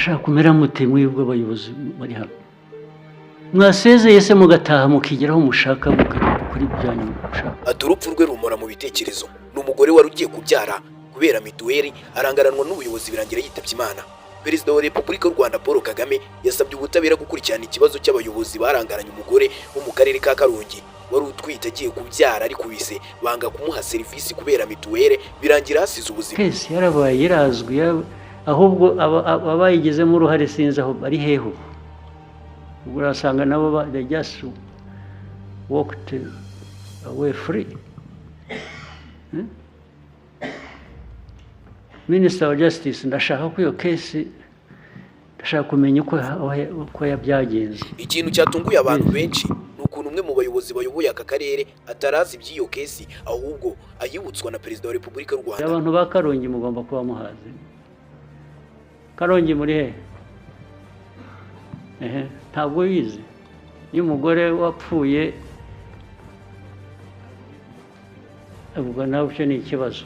murashaka kumera mute mwebwe abayobozi bari hano mwasezeye se mugataha mukigeraho mushaka kuri byanyu mushaka. Ati urupfu rwe rumora mu bitekerezo. Ni umugore wari ugiye kubyara kubera mituweli arangaranwa n'ubuyobozi birangira yitabye Imana. Perezida wa Repubulika y'u Rwanda Paul Kagame yasabye ubutabera gukurikirana ikibazo cy'abayobozi barangaranye umugore wo mu karere ka Karongi wari utwite agiye kubyara ari kubise banga kumuha serivisi kubera mituweli birangira hasize ubuzima. Kese yarabaye irazwi ahubwo abayigezemo uruhare sinzi aho bari heho. Urasanga nabo they just walked away free. Minister of Justice ndashaka ko iyo case ndashaka kumenya uko yabyagenze. Ikintu cyatunguye abantu benshi nukuntu umwe mu bayobozi bayoboye aka karere atarazi by'iyo case ahubwo ayibutswa na Perezida wa Repubulika y'u Rwanda. Abantu ba Karongi mugomba kuba muhazi. Karongi muri he? Ntabwo yize. Iyo umugore wapfuye ubwo nawe cyo ni ikibazo.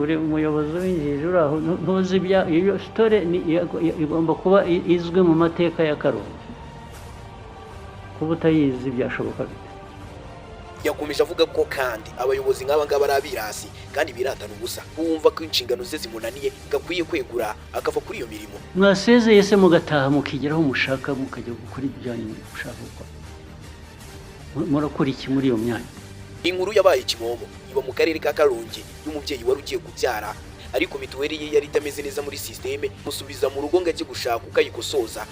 Uri umuyobozi w'injiji uraho ntuzi iyo story igomba kuba izwe mu mateka ya Karongi. Kuba utayizi byashoboka bite? Yakomeje avuga ko kandi abayobozi nk'aba ngaba arabirasi kandi biratana ubusa. Bumva ko inshingano ze zimunaniye gakwiye kwegura akava kuri iyo mirimo. Mwasezeye se mugataha mukigeraho mushaka mukajya gukora ibyanyu mushaka gukora. Murakora iki muri iyo myanya? Inkuru yabaye Kimomo iba mu karere ka Karongi n'umubyeyi wari ugiye kubyara ariko mituweli ye yari itameze neza muri systeme musubiza mu rugo ngo ajye gushaka ukayikosoza.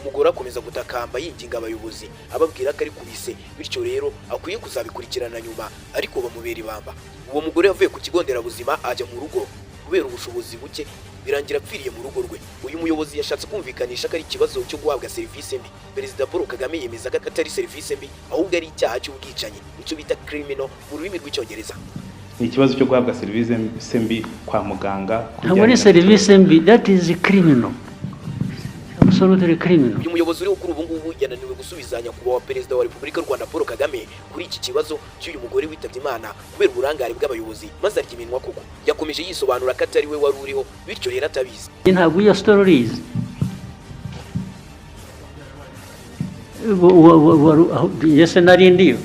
Umugore akomeza gutakamba yinginga abayobozi ababwira ko ari kubise bityo rero akwiye kuzabikurikirana nyuma ariko bamubera ibamba. Uwo mugore yavuye ku kigo nderabuzima ajya mu rugo kubera ubushobozi buke birangira apfiriye mu rugo rwe. Uyu muyobozi yashatse kumvikanisha ko ari ikibazo cyo guhabwa serivisi mbi. Perezida Paul Kagame yemeza ko atari serivisi mbi ahubwo ari icyaha cy'ubwicanyi icyo bita criminal mu rurimi rw'icyongereza. Ni ikibazo cyo guhabwa serivisi mbi kwa muganga. Ntabwo ari serivisi mbi, that is criminal. Absolutely criminal. Uyu muyobozi uri kuri ubu ngubu yananiwe gusubizanya kuba Perezida wa Repubulika y'u Rwanda Paul Kagame kuri iki kibazo cy'uyu mugore witabye Imana kubera uburangare bw'abayobozi maze arya iminwa koko. Yakomeje yisobanura ko atari we wari uriho bityo rero atabizi. Ntabwo iyo story is yese nari ndiyo.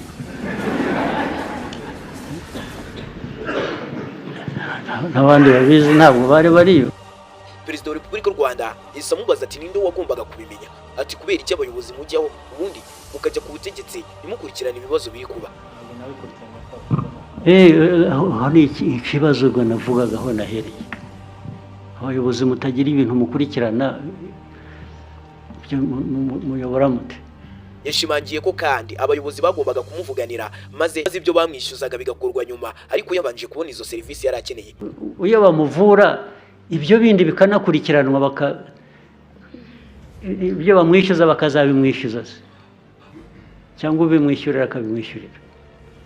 N'abandi babizi ntabwo bariyo. Perezida wa Repubulika y'u Rwanda yahise amubaza ati ninde wagombaga kubimenya? Ati kubera iki abayobozi mujyaho ubundi mukajya ku butegetsi nimukurikirana ibibazo biri kuba. Hari ikibazo ngo navugaga aho nahereye. Abayobozi mutagira ibintu mukurikirana muyobora mute. Yashimangiye ko kandi abayobozi bagombaga kumuvuganira maze ibyo bamwishyuzaga bigakorwa nyuma ariko yabanje kubona izo serivisi yari akeneye. Iyo bamuvura ibyo bindi bikanakurikiranwa ibyo bamwishyuza bakazabimwishyuza cyangwa ubimwishyurira akabimwishyurira.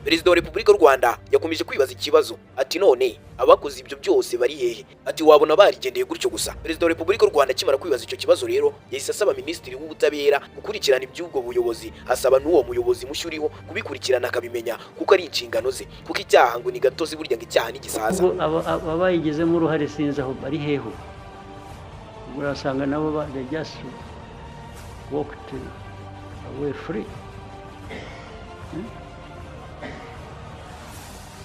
Perezida wa Repubulika y'u Rwanda yakomeje kwibaza ikibazo ati none abakoze ibyo byose bari hehe? Ati wabona barigendeye gutyo gusa. Perezida wa Repubulika y'u Rwanda akimara kwibaza icyo kibazo rero yahise asaba Minisitiri w'Ubutabera gukurikirana iby'ubwo buyobozi, asaba n'uwo muyobozi mushyuriho kubikurikirana akabimenya kuko ari inshingano ze, kuko icyaha ngo ni gatozi burya ngo icyaha n'igisaza. Abayigezemo uruhare sinzi aho bari heho. Urasanga nabo they just walked away free.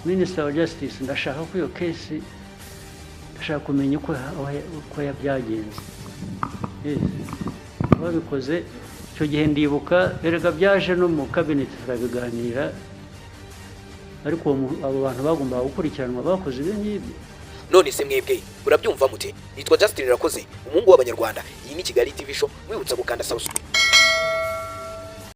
Minister of Justice ndashaka ko iyo case ndashaka kumenya uko yabyagenze. Babikoze icyo gihe ndibuka erega byaje no mu cabinet turabiganira ariko abo bantu bagomba gukurikiranwa bakoze ibingibi. None se mwebwe urabyumva mute? Nitwa Justin Rakoze umuhungu w'Abanyarwanda. Iyi ni Kigali TV Show mwibutsa gukanda subscribe.